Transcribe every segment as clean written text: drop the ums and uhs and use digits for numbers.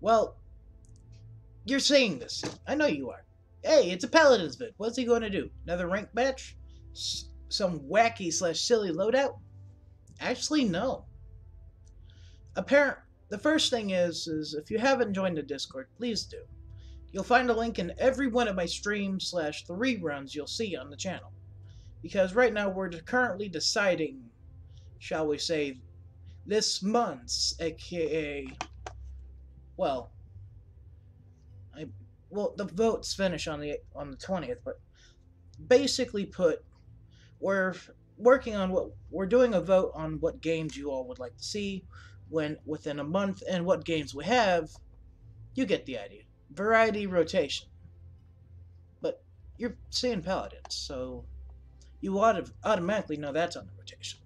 Well, you're saying this. I know you are. Hey, it's a paladins vid. What's he going to do? Another rank match? Some wacky slash silly loadout? Actually, no. Apparent. The first thing is if you haven't joined the Discord, please do. You'll find a link in every one of my streams slash the reruns you'll see on the channel. Because right now we're currently deciding, shall we say, this month's, aka, well, the votes finish on the 20th, but basically we're working on we're doing a vote on what games you all would like to see within a month, and what games we have. You get the idea. Variety rotation. But you're seeing paladins, so you automatically know that's on the rotation.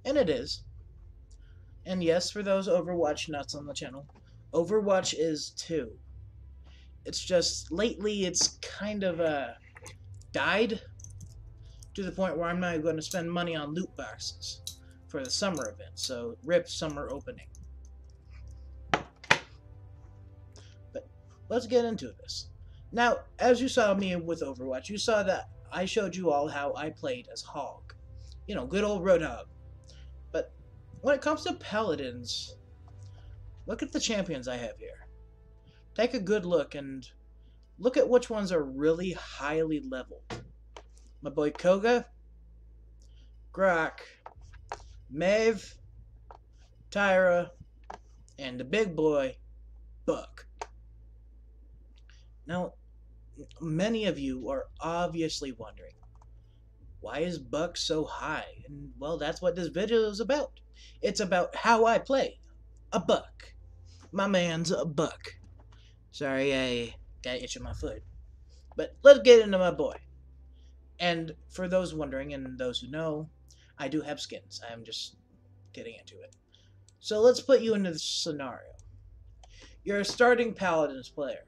And it is. And yes, for those Overwatch nuts on the channel, Overwatch is too. It's just, lately it's kind of died to the point where I'm not going to spend money on loot boxes for the summer event, so RIP summer opening. But let's get into this. Now, as you saw me with Overwatch, you saw that I showed you all how I played as Hog. You know, good old Roadhog. But when it comes to Paladins, look at the champions I have here. Take a good look and look at which ones are really highly leveled. My boy Koga, Grok, Maeve, Tyra, and the big boy, Buck. Now, many of you are obviously wondering, why is Buck so high? And, well, that's what this video is about. It's about how I play a Buck. My man's a Buck. Sorry, I got itch in my foot. But let's get into my boy. And for those wondering, and those who know, I do have skins. I'm just getting into it. So let's put you into the scenario. You're a starting Paladins player.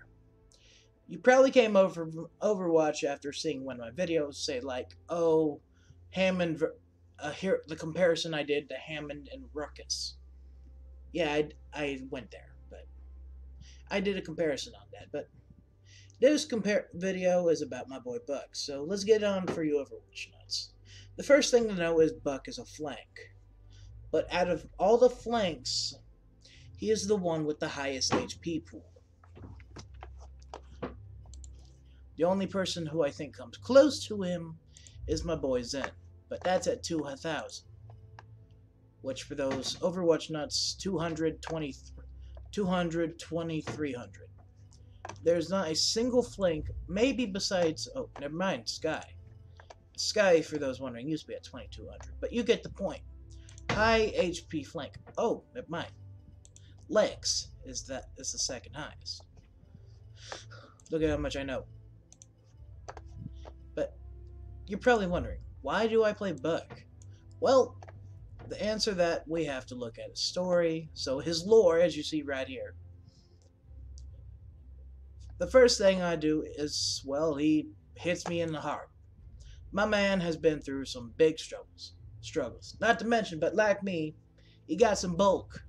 You probably came over from Overwatch after seeing one of my videos, say like, oh, Hammond, here the comparison I did to Hammond and Ruckus. Yeah, I went there, but I did a comparison on that. But this video is about my boy Buck, so let's get on for you Overwatch nuts. The first thing to know is Buck is a flank. But out of all the flanks, he is the one with the highest HP pool. The only person who I think comes close to him is my boy Zen, but that's at 2,000. Which for those Overwatch nuts, 2,300. There's not a single flank, maybe besides, oh, never mind, Sky. Sky, for those wondering, used to be at 2,200, but you get the point. High HP flank. Oh, never mind. Legs is the second highest. Look at how much I know. But you're probably wondering, why do I play Buck? Well, the answer that we have to look at his story, so his lore, as you see right here. The first thing I do is, well, he hits me in the heart. My man has been through some big struggles. Not to mention, but like me, he got some bulk.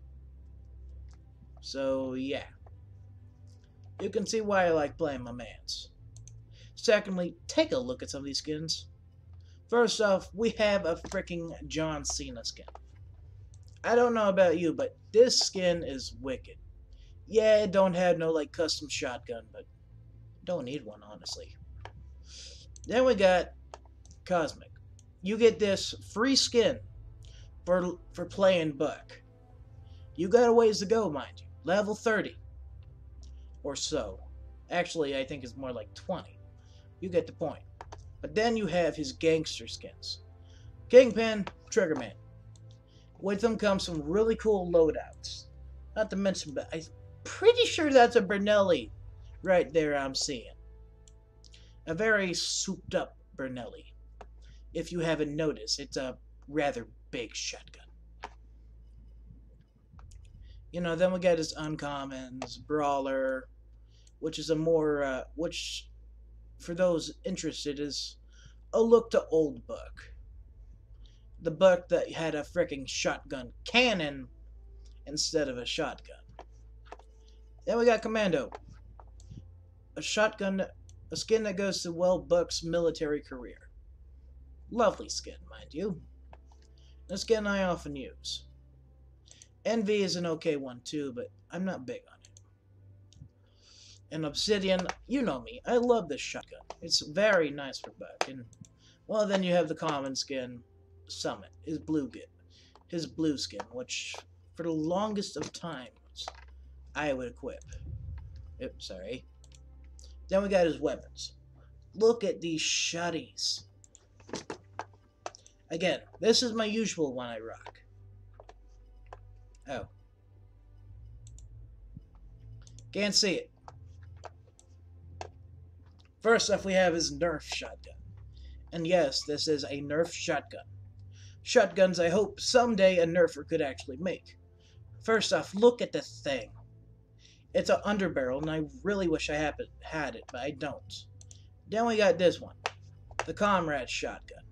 So, yeah. You can see why I like playing my mans. Secondly, take a look at some of these skins. First off, we have a freaking John Cena skin. I don't know about you, but this skin is wicked. Yeah, it don't have no like custom shotgun, but don't need one, honestly. Then we got Cosmic. You get this free skin for playing Buck. You got a ways to go, mind you. Level 30 or so. Actually, I think it's more like 20. You get the point. But then you have his gangster skins. Kingpin, Triggerman. With them comes some really cool loadouts. Not to mention, but I'm pretty sure that's a Bernelli right there I'm seeing. A very souped up Bernelli. If you haven't noticed, it's a rather big shotgun. You know, then we got his uncommons, Brawler, which is a more, which, for those interested, is a look to old Buck. The Buck that had a freaking shotgun cannon instead of a shotgun. Then we got Commando. A shotgun, a skin that goes to, well, Buck's military career. Lovely skin, mind you. A skin I often use. Envy is an okay one too, but I'm not big on it. And Obsidian, you know me, I love this shotgun. It's very nice for Buck. And, well, then you have the common skin, Summit, his blue skin, which, for the longest of times, I would equip. Oops, sorry. Then we got his weapons. Look at these shotties. Again, this is my usual one I rock. Oh. Can't see it. First off, we have his Nerf shotgun. And yes, this is a Nerf shotgun. Shotguns I hope someday a Nerfer could actually make. First off, look at the thing. It's an underbarrel, and I really wish I had it, but I don't. Then we got this one. The Comrade shotgun.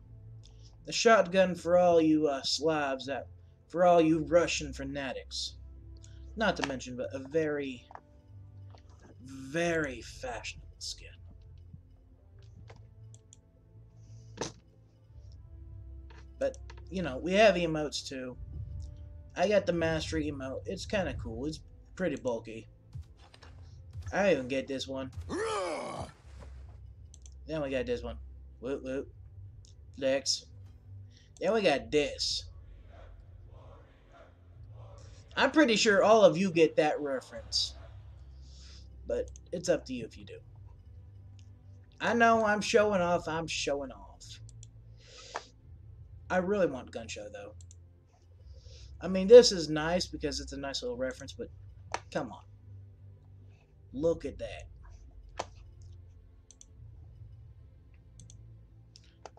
The shotgun for all you Slavs, for all you Russian fanatics. Not to mention, but a very, very fashionable skin. But, you know, we have emotes too. I got the Mastery emote. It's kind of cool. It's pretty bulky. I even get this one. Then we got this one. Whoop, whoop. Lex. Then we got this. I'm pretty sure all of you get that reference. But it's up to you if you do. I know I'm showing off. I'm showing off. I really want Gun Show, though. I mean, this is nice because it's a nice little reference, but come on. Look at that.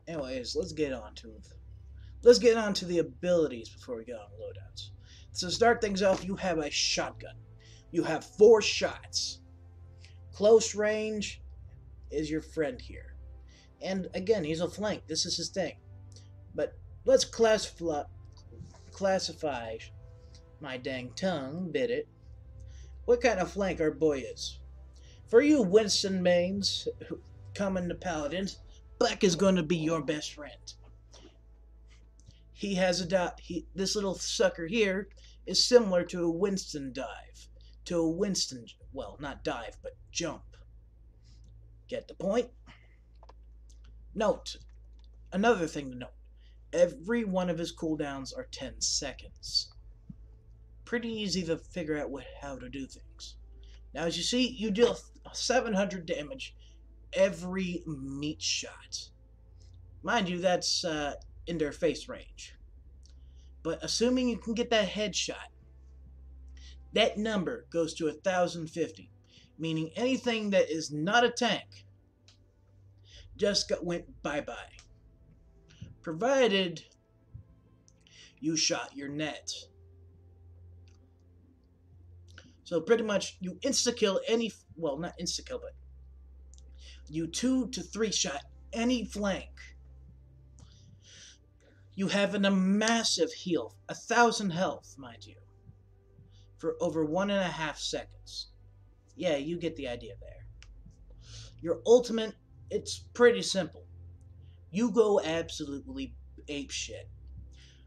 Anyways, let's get on to the abilities before we get on loadouts. So to start things off, you have a shotgun. You have 4 shots. Close range is your friend here. And again, he's a flank. This is his thing. But let's classify my dang tongue bit it. What kind of flank our boy is. For you Winston mains who come into Paladins, Black is going to be your best friend. He has this little sucker here is similar to a Winston dive. To a Winston, well, not dive, but jump. Get the point? Note, another thing to note. Every one of his cooldowns are 10 seconds. Pretty easy to figure out how to do things. Now, as you see, you deal 700 damage every meat shot. Mind you, that's in their face range. But assuming you can get that headshot, that number goes to 1,050, meaning anything that is not a tank just went bye-bye. Provided you shot your net. So pretty much you insta-kill any, well, not insta-kill, but you 2 to 3 shot any flank. You have a massive heal, 1,000 health, mind you, for over 1.5 seconds. Yeah, you get the idea there. Your ultimate, it's pretty simple. You go absolutely apeshit.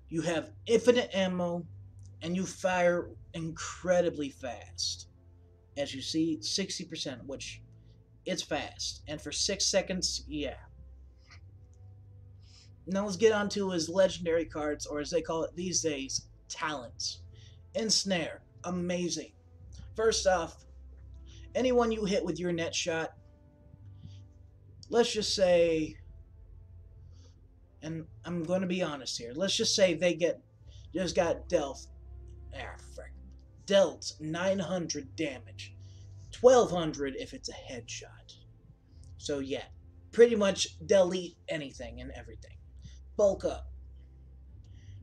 You have infinite ammo, and you fire incredibly fast. As you see, 60%, which it's fast. And for 6 seconds, yeah. Now let's get on to his legendary cards, or as they call it these days, talents. Ensnare, amazing. First off, anyone you hit with your net shot, let's just say, and I'm going to be honest here, let's just say they just got dealt 900 damage. 1,200 if it's a headshot. So yeah, pretty much delete anything and everything. Bulk up.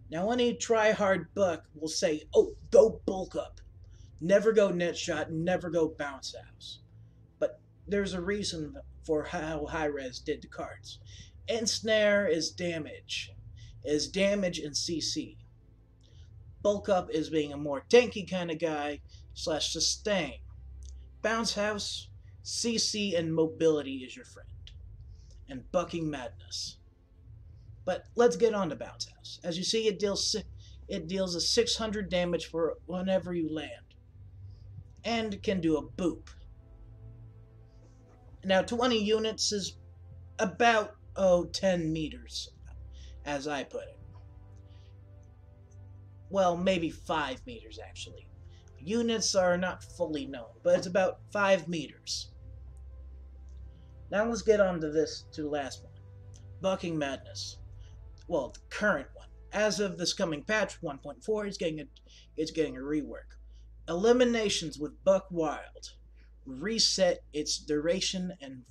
Now any try-hard buck will say, oh, go bulk up. Never go net shot, never go bounce house. But there's a reason for how high-res did the cards. Ensnare is damage. Is damage in CC. Bulk up is being a more tanky kind of guy / sustain. Bounce House, CC, and mobility is your friend, and bucking madness. But let's get on to Bounce House. As you see, it deals a 600 damage for whenever you land, and can do a boop. Now 20 units is about 10 meters, as I put it. Well, maybe 5 meters actually. Units are not fully known, but it's about 5 meters. Now let's get on to the last one. Bucking Madness. Well, the current one. As of this coming patch 1.4, it's getting a rework. Eliminations with Buck Wild reset its duration, and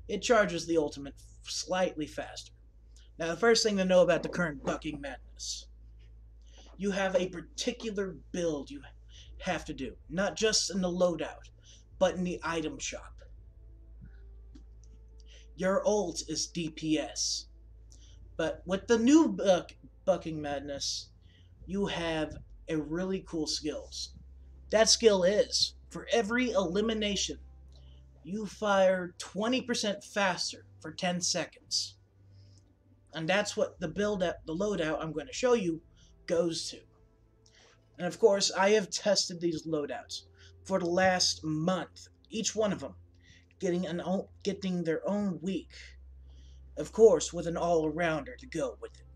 it charges the ultimate slightly faster. Now, the first thing to know about the current Bucking Madness. You have a particular build you have to do, not just in the loadout, but in the item shop. Your ult is DPS, but with the new Bucking Madness, you have a really cool skills. That skill is, for every elimination, you fire 20% faster for 10 seconds. And that's what the loadout I'm going to show you goes to. And of course, I have tested these loadouts for the last month, each one of them getting their own week, of course, with an all-arounder to go with it.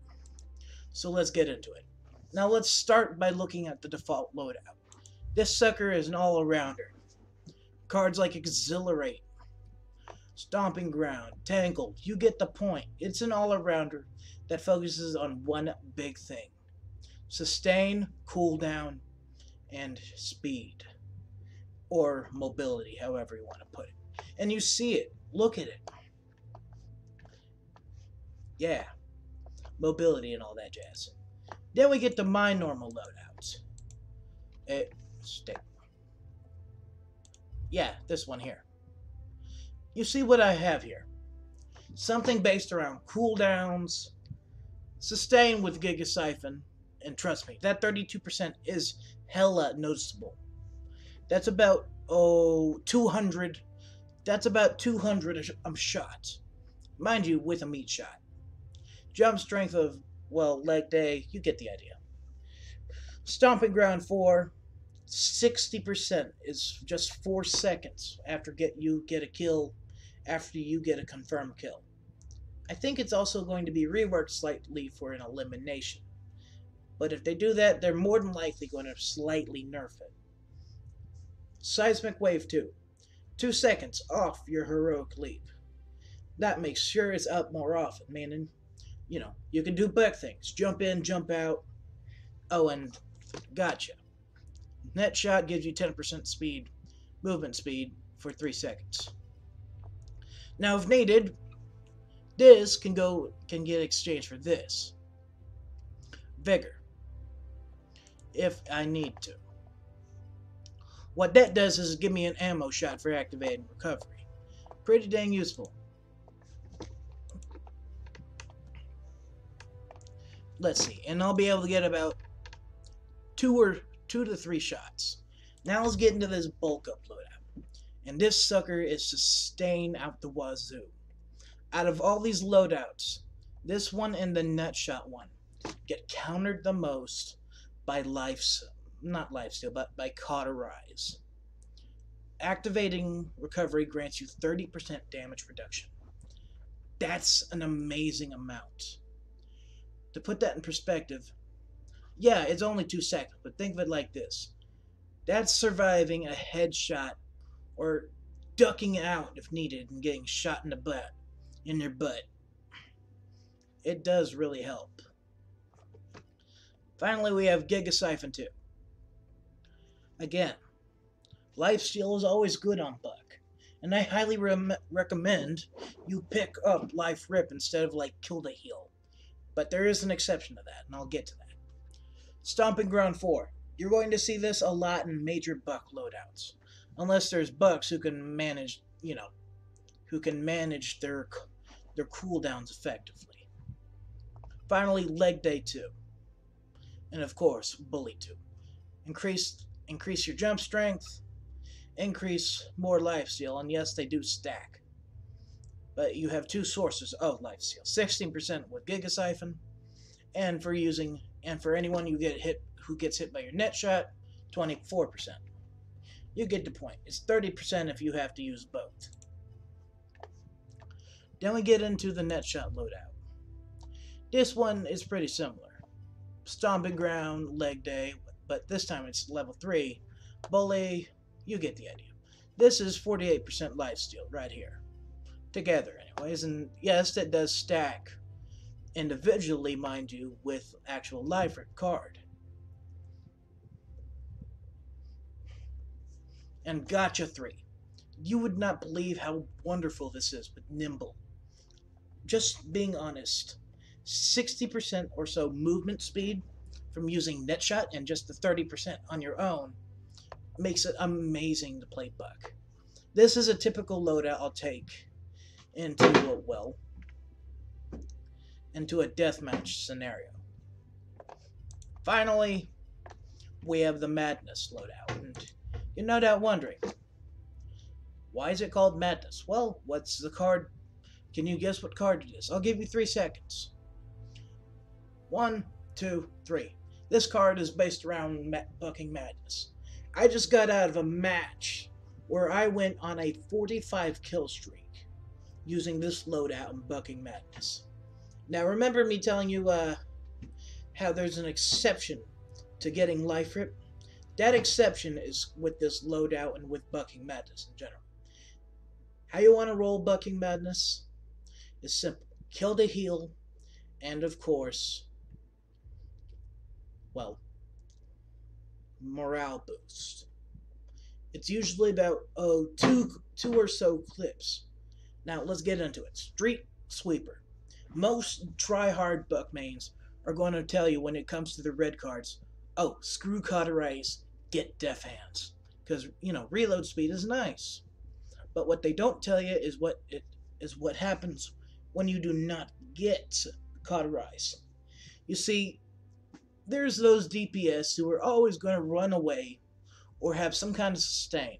So let's get into it. Now let's start by looking at the default loadout. This sucker is an all-arounder. Cards like Exhilarate, Stomping Ground, Tangled, you get the point. It's an all-arounder that focuses on one big thing. Sustain, cooldown, and speed. Or mobility, however you want to put it. And you see it. Look at it. Yeah. Mobility and all that jazz. Then we get to my normal loadouts. Yeah, this one here. You see what I have here. Something based around cooldowns, sustain with Giga Siphon, and trust me, that 32% is hella noticeable. That's about 200. That's about 200 shots. Mind you, with a meat shot. Jump strength of, well, leg day, you get the idea. Stomping Ground 4, 60% is just 4 seconds after you get a kill, after you get a confirmed kill. I think it's also going to be reworked slightly for an elimination. But if they do that, they're more than likely going to slightly nerf it. Seismic Wave 2. 2 seconds off your heroic leap. That makes sure it's up more often, meaning, you know, you can do buck things. Jump in, jump out. Oh, and gotcha. Net shot gives you 10% speed, movement speed, for 3 seconds. Now, if needed, this can get exchanged for this. Vigor. If I need to. What that does is give me an ammo shot for activating recovery. Pretty dang useful. Let's see, and I'll be able to get about 2 to 3 shots. Now let's get into this bulk up loadout. And this sucker is sustain out the wazoo. Out of all these loadouts, this one and the nutshot one get countered the most by not lifesteal, but by cauterize. Activating recovery grants you 30% damage reduction. That's an amazing amount. To put that in perspective, yeah, it's only 2 seconds, but think of it like this. That's surviving a headshot or ducking out if needed and getting shot in your butt. It does really help. Finally, we have Giga Siphon 2. Again, lifesteal is always good on Buck, and I highly recommend you pick up Life Rip instead of like Kill to Heal. But there is an exception to that, and I'll get to that. Stomping Ground 4. You're going to see this a lot in major Buck loadouts, unless there's Bucks who can manage, their cooldowns effectively. Finally, Leg Day 2. And of course, Bully 2. Increase your jump strength increase more lifesteal, and yes, they do stack. But you have two sources of lifesteal: 16% with Giga Siphon, and for anyone who gets hit by your net shot, 24%. You get the point. It's 30% if you have to use both. Then we get into the net shot loadout. This one is pretty similar. Stomping Ground, Leg Day, but this time it's level 3. Bully, you get the idea. This is 48% lifesteal right here. Together, anyways, and yes, it does stack individually, mind you, with actual life card. And Gotcha 3. You would not believe how wonderful this is with Nimble. Just being honest, 60% or so movement speed from using net shot and just the 30% on your own makes it amazing to play Buck. This is a typical loadout I'll take into a deathmatch scenario. Finally, we have the Madness loadout, and you're no doubt wondering, why is it called Madness? Well, what's the card? Can you guess what card it is? I'll give you 3 seconds. 1, 2, 3. This card is based around Bucking Madness. I just got out of a match where I went on a 45 kill streak using this loadout in Bucking Madness. Now remember me telling you how there's an exception to getting life rip? That exception is with this loadout and with Bucking Madness in general. How you want to roll Bucking Madness is simple. Kill to heal, and of course, well, morale boost. It's usually about two or so clips. Now let's get into it. Street Sweeper. Most try-hard Buck mains are going to tell you when it comes to the red cards, oh, screw Cauterize, get Def Hands. Because, reload speed is nice. But what they don't tell you is what happens when you do not get Cauterize. You see, there's those DPS who are always going to run away or have some kind of sustain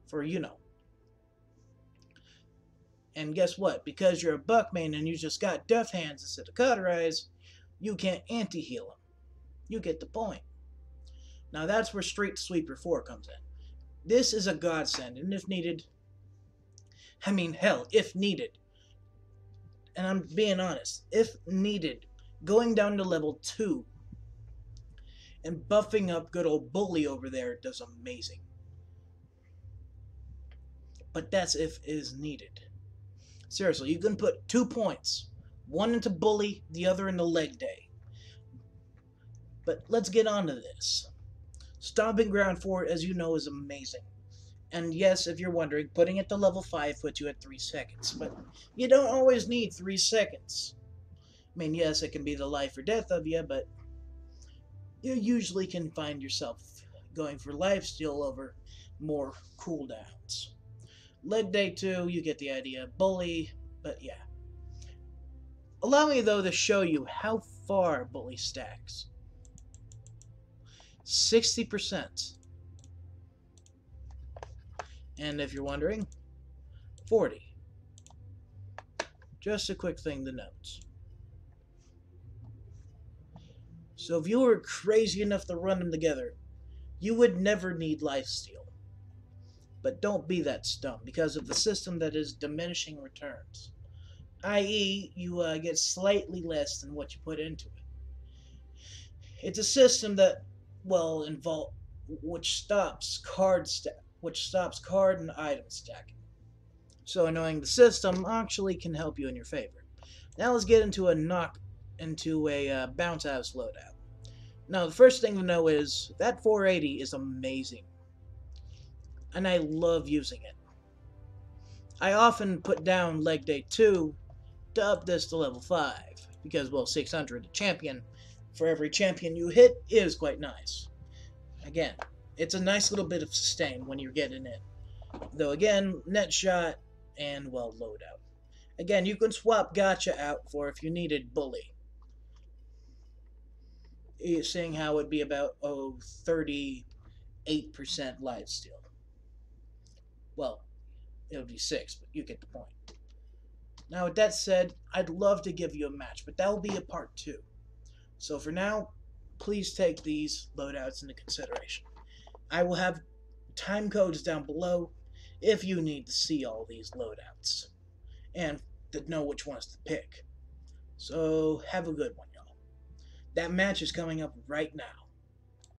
for, And guess what? Because you're a Buck main and you just got Def Hands instead of Cauterize, you can't anti-heal them. You get the point. Now that's where Street Sweeper 4 comes in. This is a godsend, and if needed, if needed, and I'm being honest, if needed, going down to level 2 and buffing up good old Bully over there does amazing. But that's if is needed. Seriously, you can put 2 points, one into Bully, the other into Leg Day. But let's get on to this. Stomping Ground 4, as you know, is amazing. And yes, if you're wondering, putting it to level 5 puts you at 3 seconds. But you don't always need 3 seconds. Yes, it can be the life or death of you, but you usually can find yourself going for lifesteal over more cooldowns. Leg Day 2, you get the idea. Bully, but yeah. Allow me, though, to show you how far Bully stacks. 60%. And if you're wondering, 40. Just a quick thing to note. So if you were crazy enough to run them together, you would never need lifesteal. But don't be that dumb because of the system that is diminishing returns. I.e., you get slightly less than what you put into it. It's a system that, which stops card and item stacking. So knowing the system actually can help you in your favor. Now let's get into a bounce house loadout. Now the first thing to know is that 480 is amazing. And I love using it. I often put down Leg Day 2 to up this to level 5. Because, 600 champion for every champion you hit is quite nice. Again, it's a nice little bit of sustain when you're getting it. Though again, net shot and, loadout. Again, you can swap Gotcha out for if you needed Bully. Seeing how it'd be about, 38% lifesteal. Well, it would be 6, but you get the point. Now, with that said, I'd love to give you a match, but that will be a part 2. So for now, please take these loadouts into consideration. I will have time codes down below if you need to see all these loadouts and to know which ones to pick. So have a good one, y'all. That match is coming up right now.